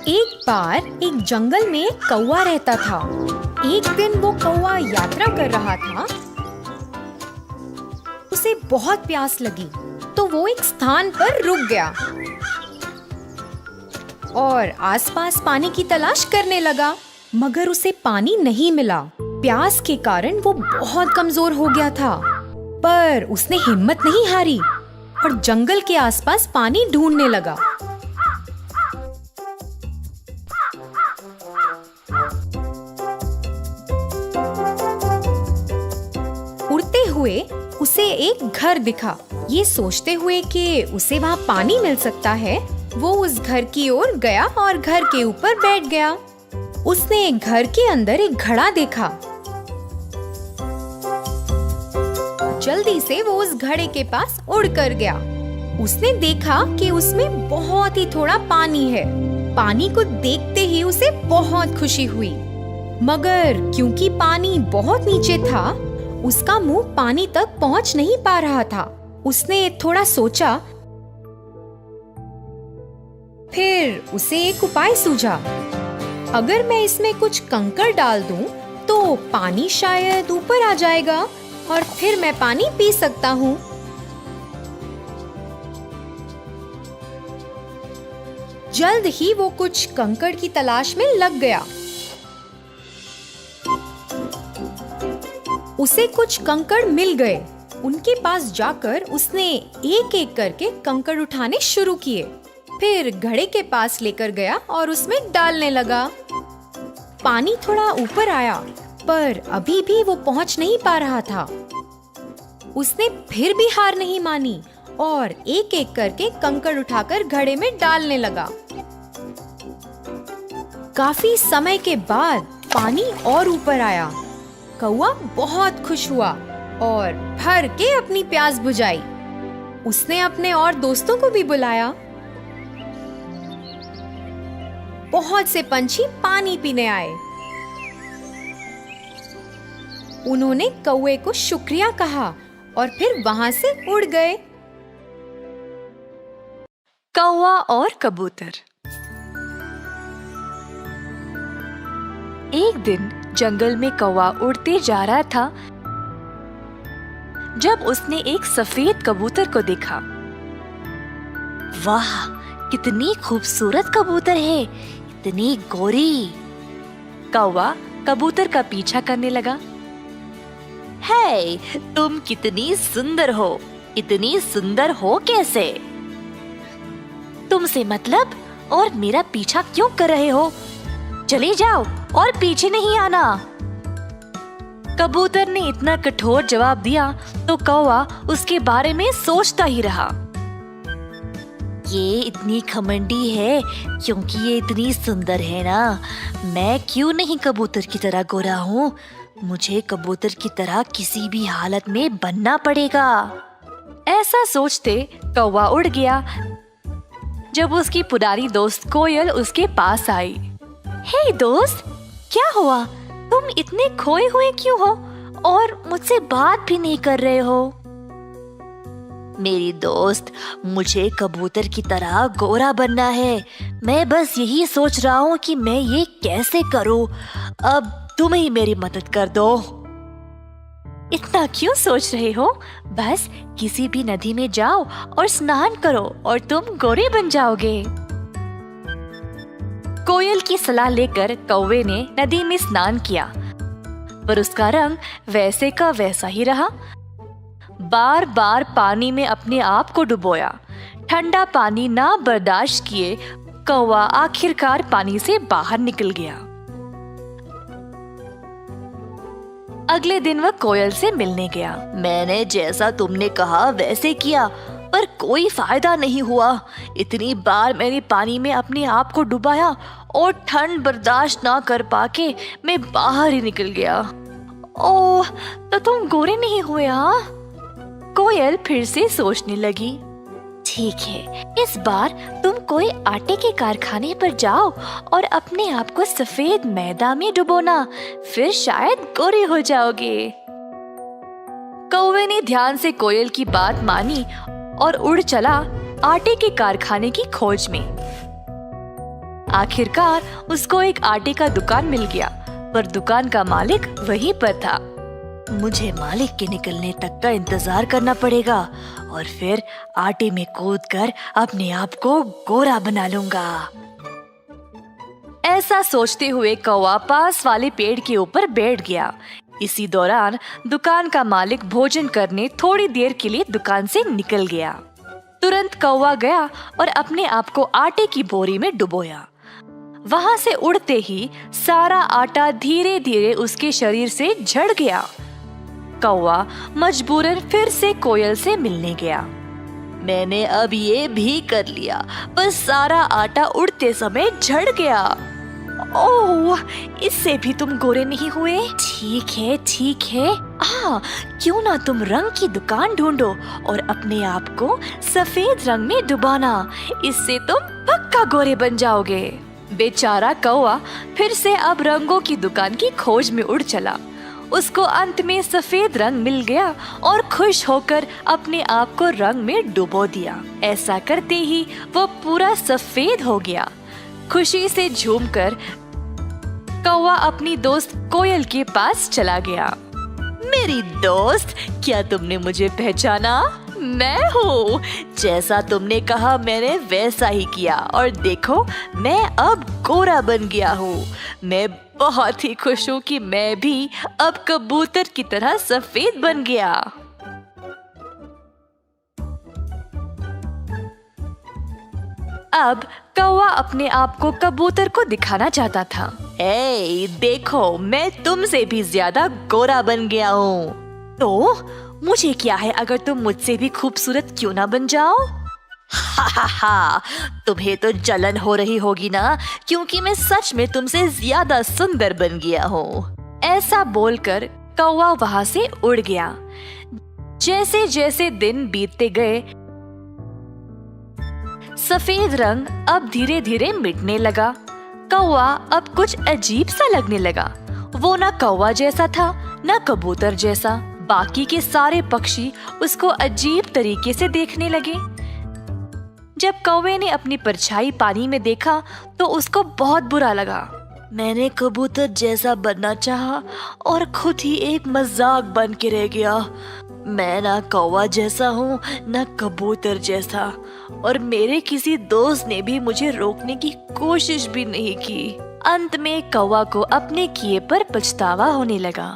एक बार एक जंगल में एक कौवा रहता था। एक दिन वो कौवा यात्रा कर रहा था। उसे बहुत प्यास लगी तो वो एक स्थान पर रुक गया और आसपास पानी की तलाश करने लगा, मगर उसे पानी नहीं मिला। प्यास के कारण वो बहुत कमजोर हो गया था, पर उसने हिम्मत नहीं हारी और जंगल के आसपास पानी ढूंढने लगा। उड़ते हुए उसे एक घर दिखा। ये सोचते हुए कि उसे वहाँ पानी मिल सकता है, वो उस घर की ओर गया और घर के ऊपर बैठ गया। उसने घर के अंदर एक घड़ा देखा। जल्दी से वो उस घड़े के पास उड़ कर गया। उसने देखा कि उसमें बहुत ही थोड़ा पानी है। पानी को देखते ही उसे बहुत खुशी हुई, मगर क्योंकि पानी बहुत नीचे था, उसका मुंह पानी तक पहुंच नहीं पा रहा था। उसने थोड़ा सोचा, फिर उसे एक उपाय सूझा। अगर मैं इसमें कुछ कंकड़ डाल दूं, तो पानी शायद ऊपर आ जाएगा और फिर मैं पानी पी सकता हूँ। जल्द ही वो कुछ कंकड़ की तलाश में लग गया। उसे कुछ कंकड़ मिल गए। उनके पास जाकर उसने एक एक करके कंकड़ उठाने शुरू किए। फिर घड़े के पास लेकर गया और उसमें डालने लगा। पानी थोड़ा ऊपर आया, पर अभी भी वो पहुंच नहीं पा रहा था। उसने फिर भी हार नहीं मानी और एक एक करके कंकड़ उठाकर घड़े में डालने लगा। काफी समय के बाद पानी और ऊपर आया। कौवा बहुत खुश हुआ और भर के अपनी प्यास बुझाई। उसने अपने और दोस्तों को भी बुलाया। बहुत से पंछी पानी पीने आए। उन्होंने कौवे को शुक्रिया कहा और फिर वहां से उड़ गए। कौवा और कबूतर। एक दिन जंगल में कौवा उड़ते जा रहा था जब उसने एक सफेद कबूतर को देखा। वाह, कितनी खूबसूरत कबूतर है, इतनी गोरी। कौवा कबूतर का पीछा करने लगा। हे, तुम कितनी सुंदर हो, इतनी सुंदर हो कैसे? तुमसे मतलब और मेरा पीछा क्यों कर रहे हो? चले जाओ और पीछे नहीं आना। कबूतर ने इतना कठोर जवाब दिया तो कौवा उसके बारे में सोचता ही रहा। ये इतनी घमंडी है क्योंकि ये इतनी सुंदर है ना। मैं क्यों नहीं कबूतर की तरह गोरा हूँ? मुझे कबूतर की तरह किसी भी हालत में बनना पड़ेगा। ऐसा सोचते कौवा उड़ गया जब उसकी पुरानी दोस्त कोयल उसके पास आई। हे दोस्त, क्या हुआ? तुम इतने खोए हुए क्यों हो और मुझसे बात भी नहीं कर रहे हो? मेरी दोस्त, मुझे कबूतर की तरह गोरा बनना है। मैं बस यही सोच रहा हूँ कि मैं ये कैसे करूँ। अब तुम ही मेरी मदद कर दो। इतना क्यों सोच रहे हो? बस किसी भी नदी में जाओ और स्नान करो और तुम गोरे बन जाओगे। कोयल की सलाह लेकर कौवे ने नदी में स्नान किया, पर उसका रंग वैसे का वैसा ही रहा। बार बार पानी में अपने आप को डुबोया। ठंडा पानी ना बर्दाश्त किए कौवा आखिरकार पानी से बाहर निकल गया। अगले दिन वह कोयल से मिलने गया। मैंने जैसा तुमने कहा वैसे किया, पर कोई फायदा नहीं हुआ। इतनी बार मैंने पानी में अपने आप को डुबाया और ठंड बर्दाश्त ना कर पाके मैं बाहर ही निकल गया। ओह, तो तुम गोरे नहीं हुए? हाँ? कोयल फिर से सोचने लगी। ठीक है, इस बार तुम कोई आटे के कारखाने पर जाओ और अपने आप को सफेद मैदा में डुबोना, फिर शायद गोरे हो जाओगे। कौवे ने ध्यान से कोयल की बात मानी और उड़ चला आटे के कारखाने की खोज में। आखिरकार उसको एक आटे का दुकान मिल गया, पर दुकान का मालिक वहीं पर था। मुझे मालिक के निकलने तक का इंतजार करना पड़ेगा और फिर आटे में कूदकर अपने आप को गोरा बना लूंगा। ऐसा सोचते हुए कौवा पास वाले पेड़ के ऊपर बैठ गया। इसी दौरान दुकान का मालिक भोजन करने थोड़ी देर के लिए दुकान से निकल गया। तुरंत कौवा गया और अपने आप को आटे की बोरी में डुबोया। वहां से उड़ते ही सारा आटा धीरे धीरे उसके शरीर से झड़ गया। कौवा मजबूरन फिर से कोयल से मिलने गया। मैंने अब ये भी कर लिया, बस सारा आटा उड़ते समय झड़ गया। ओह, इससे भी तुम गोरे नहीं हुए? ठीक है। क्यों ना तुम रंग की दुकान ढूंढो और अपने आप को सफेद रंग में डुबाना, इससे तुम पक्का गोरे बन जाओगे। बेचारा कौवा फिर से अब रंगों की दुकान की खोज में उड़ चला। उसको अंत में सफेद रंग मिल गया और खुश होकर अपने आप को रंग में डुबो दिया। ऐसा करते ही वो पूरा सफेद हो गया। खुशी से झूमकर कौवा अपनी दोस्त कोयल के पास चला गया। मेरी दोस्त, क्या तुमने मुझे पहचाना? मैं हूँ। जैसा तुमने कहा मैंने वैसा ही किया और देखो, मैं अब गोरा बन गया हूँ। मैं बहुत ही खुश हूँ कि मैं भी अब कबूतर की तरह सफेद बन गया। अब कौवा अपने आप को कबूतर को दिखाना चाहता था। देखो, मैं तुमसे भी ज्यादा गोरा बन गया हूँ। तो मुझे क्या है अगर तुम मुझसे भी खूबसूरत क्यों ना बन जाओ? हा, तुम्हें तो जलन हो रही होगी ना, क्योंकि मैं सच में तुमसे ज्यादा सुंदर बन गया हूँ। ऐसा बोलकर कौवा वहां से उड़ गया। जैसे जैसे दिन बीतते गए, सफेद रंग अब धीरे धीरे मिटने लगा। कौवा अब कुछ अजीब सा लगने लगा। वो ना कौवा जैसा था, ना कबूतर जैसा। बाकी के सारे पक्षी उसको अजीब तरीके से देखने लगे। जब कौवे ने अपनी परछाई पानी में देखा तो उसको बहुत बुरा लगा। मैंने कबूतर जैसा बनना चाहा और खुद ही एक मजाक बन के रह गया। मैं ना कौवा जैसा हूँ, ना कबूतर जैसा, और मेरे किसी दोस्त ने भी मुझे रोकने की कोशिश भी नहीं की। अंत में कौवा को अपने किए पर पछतावा होने लगा।